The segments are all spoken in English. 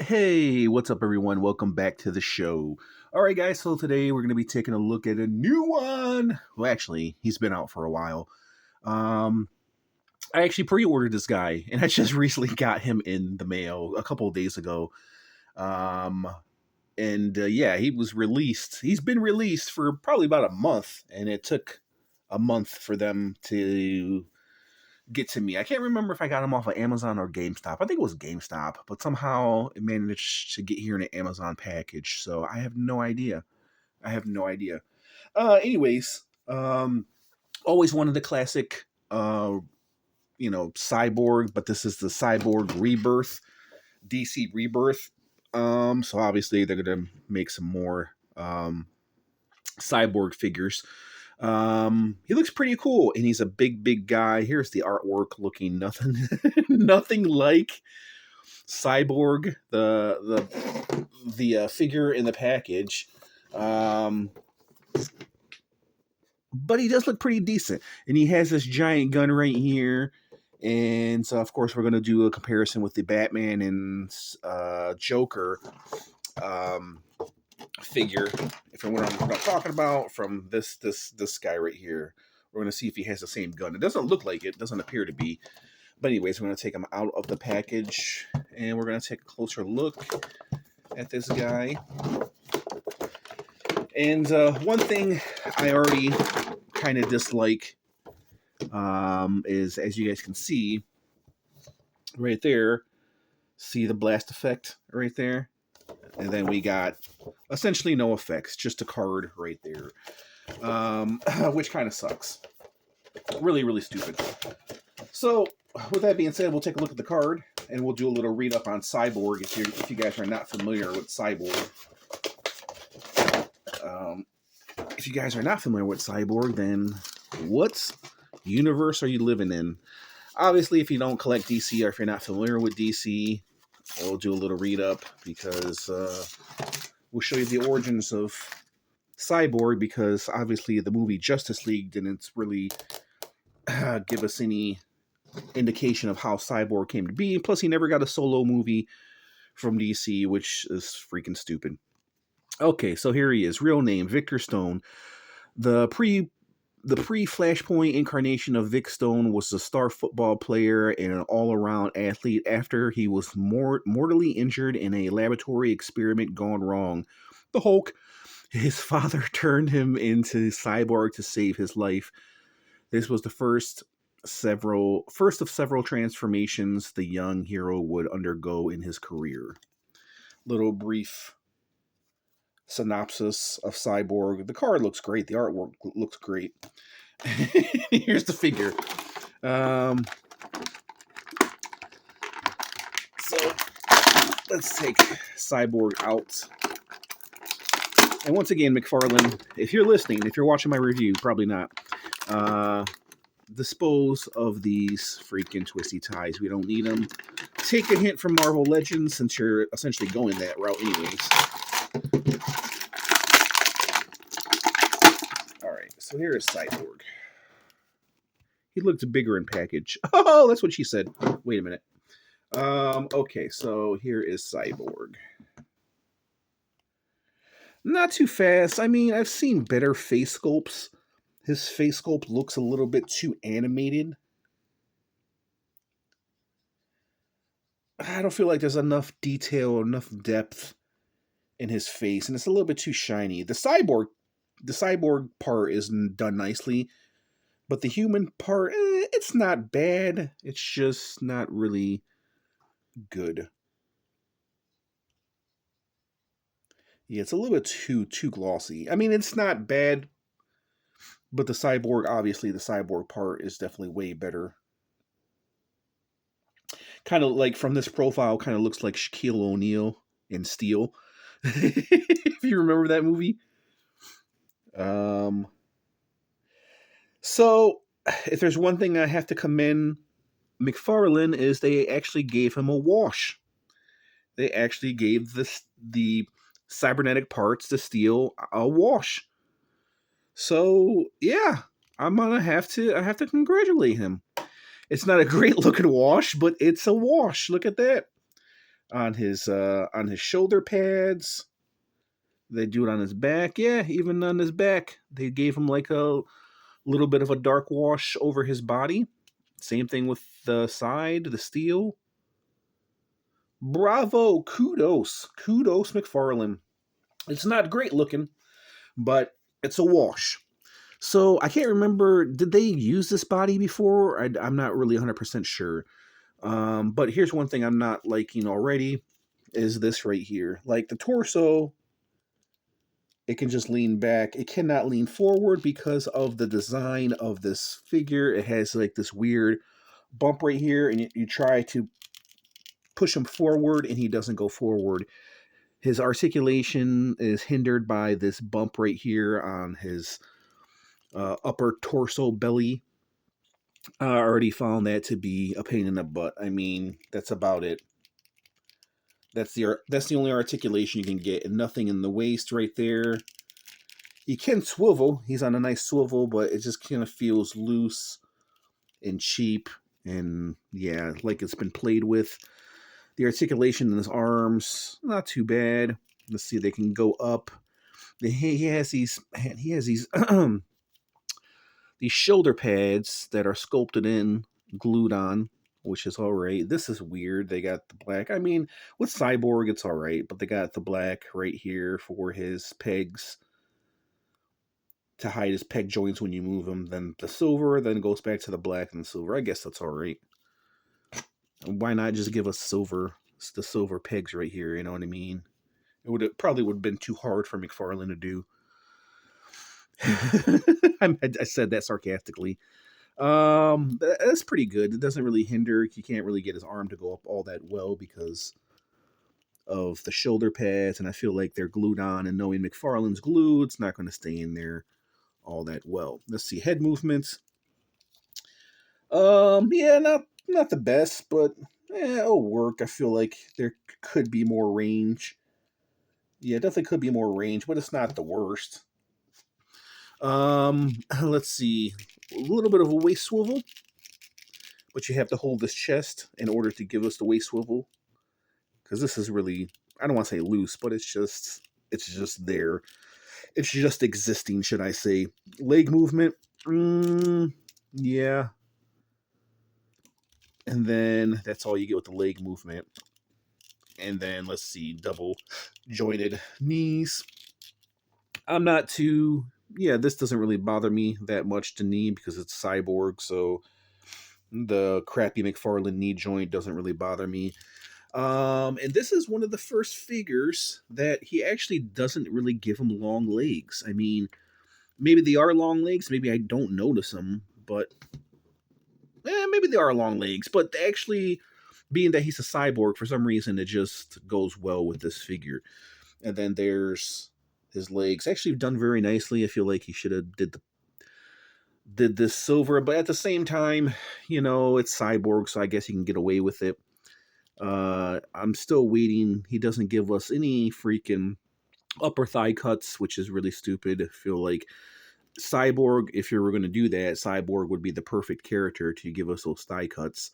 Hey, what's up, everyone? Welcome back to the show. All right, guys, so today we're going to be taking a look at a new one. Well, actually, he's been out for a while. Um, I actually pre ordered this guy, and I just recently got him in the mail a couple of days ago. Um, yeah, he was released. He's been released for probably about a month, and it took a month for them to get to me. I can't remember if I got them off of Amazon or GameStop. I think it was GameStop, but somehow it managed to get here in an Amazon package. So I have no idea. I have no idea. Anyways, always wanted the classic, Cyborg, but this is the Cyborg Rebirth, DC Rebirth. So obviously they're gonna make some more Cyborg figures. He looks pretty cool, and he's a big guy. Here's the artwork, looking nothing nothing like Cyborg, the figure in the package. But he does look pretty decent, and he has this giant gun right here. And so, of course, we're going to do a comparison with the Batman and Joker figure. If you know what I'm talking about, from this guy right here, we're going to see if he has the same gun. It doesn't look like it. Doesn't appear to be. But anyways, we're going to take him out of the package, and we're going to take a closer look at this guy. And one thing I already kind of dislike is, as you guys can see right there, see the blast effect right there? And then we got essentially no effects, just a card right there, which kind of sucks. Really stupid. So, with that being said, we'll take a look at the card, and we'll do a little read-up on Cyborg if you guys are not familiar with Cyborg. If you guys are not familiar with Cyborg, then what universe are you living in? Obviously, if you don't collect DC, or if you're not familiar with DC, we'll do a little read-up, because we'll show you the origins of Cyborg, because obviously the movie Justice League didn't really give us any indication of how Cyborg came to be. Plus, he never got a solo movie from DC, which is freaking stupid. Okay, so here he is. Real name, Victor Stone. The pre-Flashpoint incarnation of Vic Stone was a star football player and an all-around athlete after he was mortally injured in a laboratory experiment gone wrong. The Hulk. His father turned him into Cyborg to save his life. This was the first of several transformations the young hero would undergo in his career. Little brief synopsis of Cyborg. The card looks great. The artwork looks great. Here's the figure. So let's take Cyborg out. And once again, Mcfarlane, if you're listening, if you're watching my review, probably not, dispose of these freaking twisty ties. We don't need them. Take a hint from Marvel Legends, since you're essentially going that route anyways. Alright, so here is Cyborg. He looked bigger in package. Oh, that's what she said. Wait a minute. Okay, so here is Cyborg. Not too fast. I mean, I've seen better face sculpts. His face sculpt looks a little bit too animated. I don't feel like there's enough detail, enough depth in his face, and it's a little bit too shiny. The cyborg part is done nicely, but the human part, it's not bad. It's just not really good. Yeah, it's a little bit too glossy. I mean, it's not bad, but the cyborg part is definitely way better. Kind of like, from this profile, kind of looks like Shaquille O'Neal in Steel. If you remember that movie. So, if there's one thing I have to commend Mcfarlane, is they actually gave him a wash. They actually gave the cybernetic parts to Steel a wash. So, yeah, I have to congratulate him. It's not a great looking wash, but it's a wash. Look at that. on his shoulder pads. They do it on his back. Yeah, even on his back, they gave him like a little bit of a dark wash over his body. Same thing with the side, the steel. Bravo, kudos, Mcfarlane. It's not great looking, but it's a wash. So I can't remember, did they use this body before? I'm not really 100% sure. But here's one thing I'm not liking already is this right here. Like the torso, it can just lean back. It cannot lean forward because of the design of this figure. It has like this weird bump right here, and you try to push him forward, and he doesn't go forward. His articulation is hindered by this bump right here on his upper torso belly. I already found that to be a pain in the butt. I mean, that's about it. That's the only articulation you can get, and nothing in the waist right there. He can swivel. He's on a nice swivel, but it just kind of feels loose and cheap, and yeah, like it's been played with. The articulation in his arms, not too bad. Let's see, they can go up. He has these these shoulder pads that are sculpted in, glued on, which is all right. This is weird. They got the black. I mean, with Cyborg, it's all right, but they got the black right here for his pegs to hide his peg joints when you move them. Then the silver, then it goes back to the black and the silver. I guess that's all right. Why not just give us the silver pegs right here? You know what I mean? It probably would have been too hard for Mcfarlane to do. I said that sarcastically. That's pretty good. It doesn't really hinder. You can't really get his arm to go up all that well because of the shoulder pads, and I feel like they're glued on. And knowing Mcfarlane's glue, it's not going to stay in there all that well. Let's see, head movements. Yeah, not the best, but it'll work. I feel like there could be more range. Yeah, definitely could be more range, but it's not the worst. Let's see, a little bit of a waist swivel, but you have to hold this chest in order to give us the waist swivel, because this is really, I don't want to say loose, but it's just there. It's just existing, should I say. Leg movement, yeah. And then that's all you get with the leg movement. And then let's see, double jointed knees. I'm not too, yeah, this doesn't really bother me that much to knee because it's Cyborg, so the crappy Mcfarlane knee joint doesn't really bother me. And this is one of the first figures that he actually doesn't really give him long legs. I mean, maybe they are long legs, maybe I don't notice them, but maybe they are long legs. But actually, being that he's a cyborg, for some reason, it just goes well with this figure. And then there's his legs, actually done very nicely. I feel like he should have did this silver, but at the same time, you know, it's Cyborg, so I guess he can get away with it. I'm still waiting. He doesn't give us any freaking upper thigh cuts, which is really stupid. I feel like Cyborg, if you were going to do that, Cyborg would be the perfect character to give us those thigh cuts.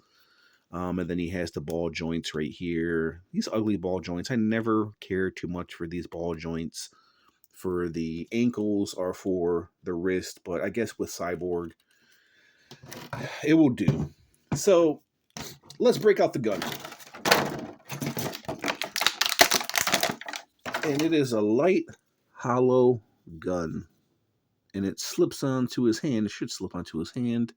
And then he has the ball joints right here. These ugly ball joints. I never cared too much for these ball joints for the ankles or for the wrist, but I guess with Cyborg, it will do. So let's break out the gun. And it is a light, hollow gun. And it slips onto his hand. It should slip onto his hand.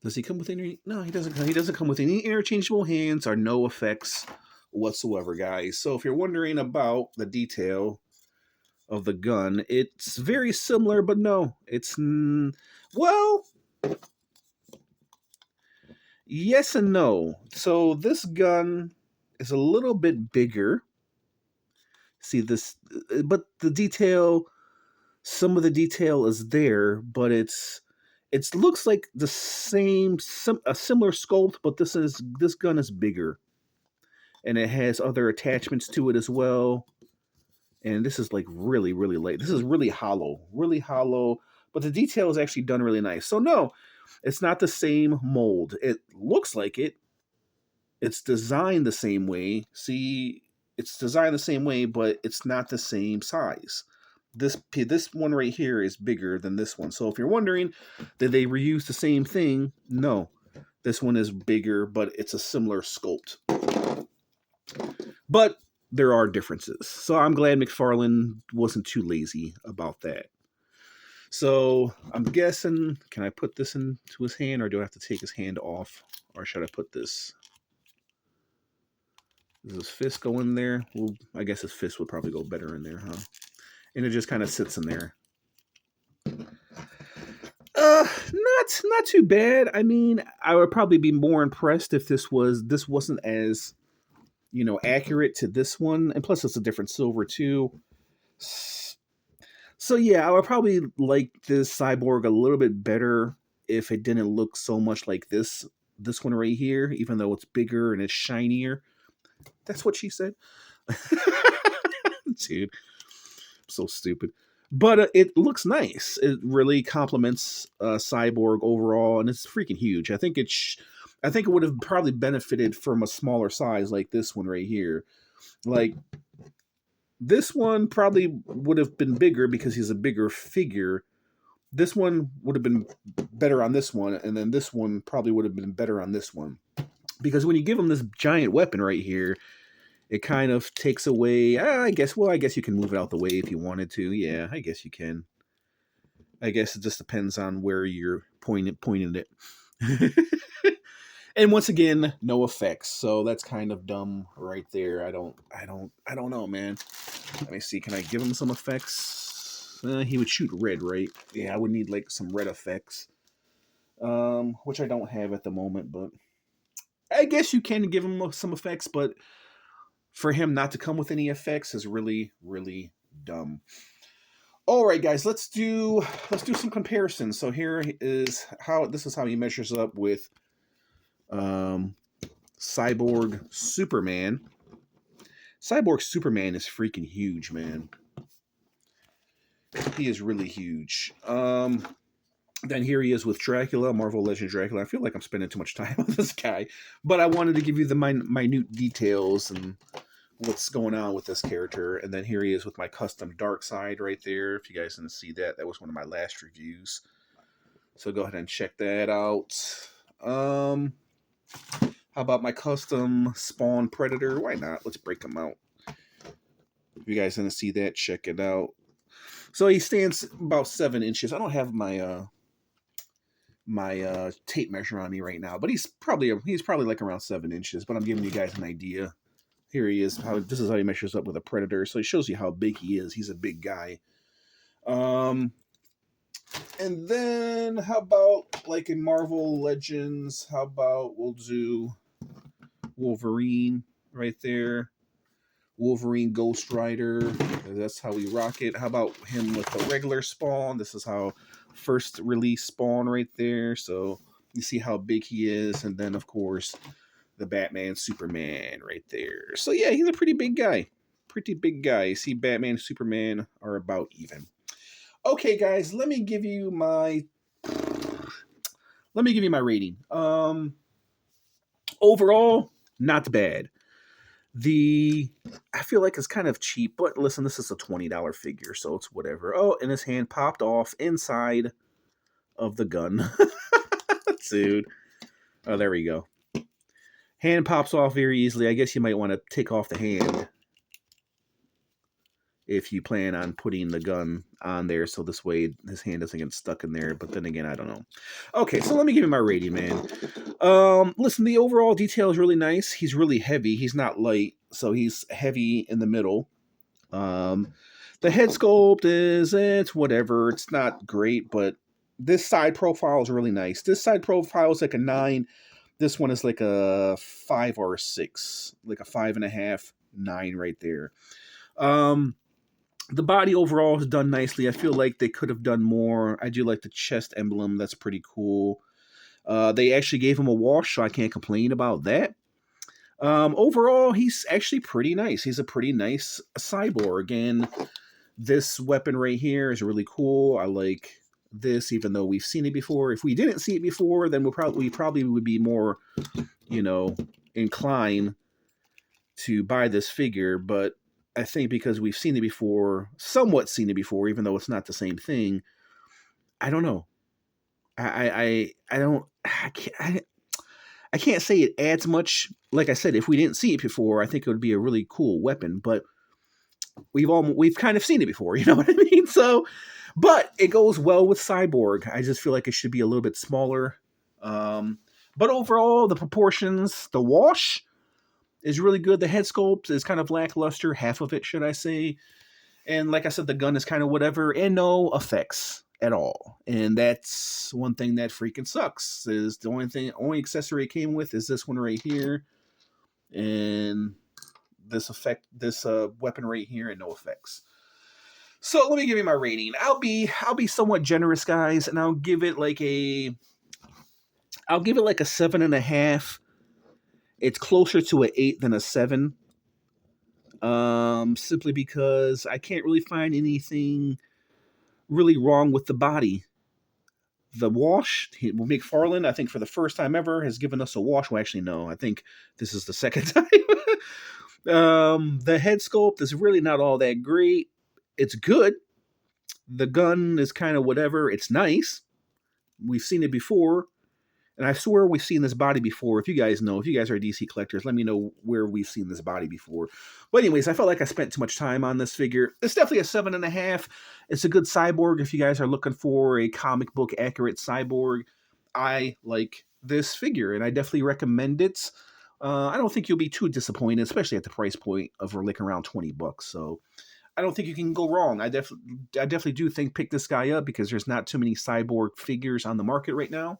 Does he come with any? No, he doesn't. He doesn't come with any interchangeable hands or no effects whatsoever, guys. So if you're wondering about the detail of the gun, it's very similar, but no, it's well, yes and no. So this gun is a little bit bigger. See this, but the detail, some of the detail is there, but it looks like the same, a similar sculpt, but this gun is bigger, and it has other attachments to it as well. And this is like really, really light. This is really hollow, but the detail is actually done really nice. So no, it's not the same mold. It looks like it. it's designed the same way. See, it's designed the same way, but it's not the same size. This one right here is bigger than this one. So if you're wondering, did they reuse the same thing? No. This one is bigger, but it's a similar sculpt. But there are differences. So I'm glad Mcfarlane wasn't too lazy about that. So I'm guessing, can I put this into his hand, or do I have to take his hand off? Or should I put this? Does his fist go in there? Well, I guess his fist would probably go better in there, huh? And it just kind of sits in there. Not too bad. I mean, I would probably be more impressed if this wasn't as, accurate to this one, and plus it's a different silver too. So yeah, I would probably like this Cyborg a little bit better if it didn't look so much like this one right here, even though it's bigger and it's shinier. That's what she said. Dude, I'm so stupid. But it looks nice. It really complements Cyborg overall, and it's freaking huge. I think it would have probably benefited from a smaller size like this one right here. Like, this one probably would have been bigger because he's a bigger figure. This one would have been better on this one, and then this one probably would have been better on this one. Because when you give him this giant weapon right here, it kind of takes away, I guess you can move it out the way if you wanted to. Yeah, I guess you can. I guess it just depends on where you're pointing it. And once again, no effects. So that's kind of dumb right there. I don't know, man. Let me see. Can I give him some effects? He would shoot red, right? Yeah, I would need like some red effects. Which I don't have at the moment, but I guess you can give him some effects, but for him not to come with any effects is really, really dumb. All right, guys, let's do some comparisons. So here is how he measures up with Cyborg Superman. Cyborg Superman is freaking huge, man. He is really huge. Then here he is with Dracula, Marvel Legend Dracula. I feel like I'm spending too much time on this guy, but I wanted to give you the minute details and what's going on with this character. And then here he is with my custom Darkseid right there. If you guys didn't see that, that was one of my last reviews. So go ahead and check that out. How about my custom Spawn Predator? Why not? Let's break them out. If you guys didn't see that, check it out. So he stands about 7 inches. I don't have my my tape measure on me right now, but he's probably like around 7 inches. But I'm giving you guys an idea. Here he is. This is how he measures up with a Predator. So it shows you how big he is. He's a big guy. And then how about like in Marvel Legends? How about we'll do Wolverine right there. Wolverine Ghost Rider. That's how we rock it. How about him with the regular Spawn? This is how first release Spawn right there. So you see how big he is. And then, of course, the Batman Superman right there. So yeah, he's a pretty big guy. Pretty big guy. You see, Batman and Superman are about even. Okay, guys, let me give you my rating. Overall, not bad. I feel like it's kind of cheap, but listen, this is a $20 figure, so it's whatever. Oh, and his hand popped off inside of the gun. Dude. Oh, there we go. Hand pops off very easily. I guess you might want to take off the hand if you plan on putting the gun on there, so this way his hand doesn't get stuck in there. But then again, I don't know. Okay, so let me give you my rating, man. Listen, the overall detail is really nice. He's really heavy. He's not light, so he's heavy in the middle. The head sculpt it's whatever. It's not great, but this side profile is really nice. This side profile is like a 9. This one is like a 5 or a 6, like a 5.5, 9 right there. The body overall is done nicely. I feel like they could have done more. I do like the chest emblem. That's pretty cool. They actually gave him a wash, so I can't complain about that. Overall, he's actually pretty nice. He's a pretty nice cyborg. And this weapon right here is really cool. I like this, even though we've seen it before. If we didn't see it before, then we probably would be more, inclined to buy this figure, but I think because we've seen it before, somewhat seen it before, even though it's not the same thing, I don't know. I don't I can't say it adds much. Like I said, if we didn't see it before, I think it would be a really cool weapon. But we've kind of seen it before, you know what I mean? So, but it goes well with Cyborg. I just feel like it should be a little bit smaller. But overall, the proportions, the wash is really good. The head sculpt is kind of lackluster, half of it, should I say. And like I said, the gun is kind of whatever, and no effects at all. And that's one thing that freaking sucks. Is the only accessory it came with is this one right here, and this weapon right here, and no effects. So let me give you my rating. I'll be somewhat generous, guys, and I'll give it like a 7.5. It's closer to an 8 than a 7. Simply because I can't really find anything really wrong with the body. The wash, Mcfarlane, I think for the first time ever, has given us a wash. Well, actually, no, I think this is the second time. The head sculpt is really not all that great. It's good. The gun is kind of whatever. It's nice. We've seen it before. And I swear we've seen this body before. If you guys know, if you guys are DC collectors, let me know where we've seen this body before. But anyways, I felt like I spent too much time on this figure. It's definitely a 7.5. It's a good Cyborg if you guys are looking for a comic book accurate Cyborg. I like this figure, and I definitely recommend it. I don't think you'll be too disappointed, especially at the price point of like around $20. So I don't think you can go wrong. I definitely do think pick this guy up because there's not too many Cyborg figures on the market right now.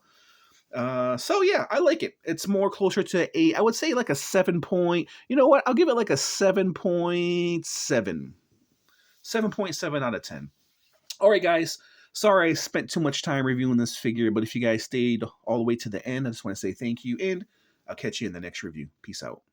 So yeah, I like it. It's more closer to 8. I would say like a 7 point. You know what? I'll give it like a 7.7. 7.7 out of 10. All right, guys. Sorry I spent too much time reviewing this figure, but if you guys stayed all the way to the end, I just want to say thank you, and I'll catch you in the next review. Peace out.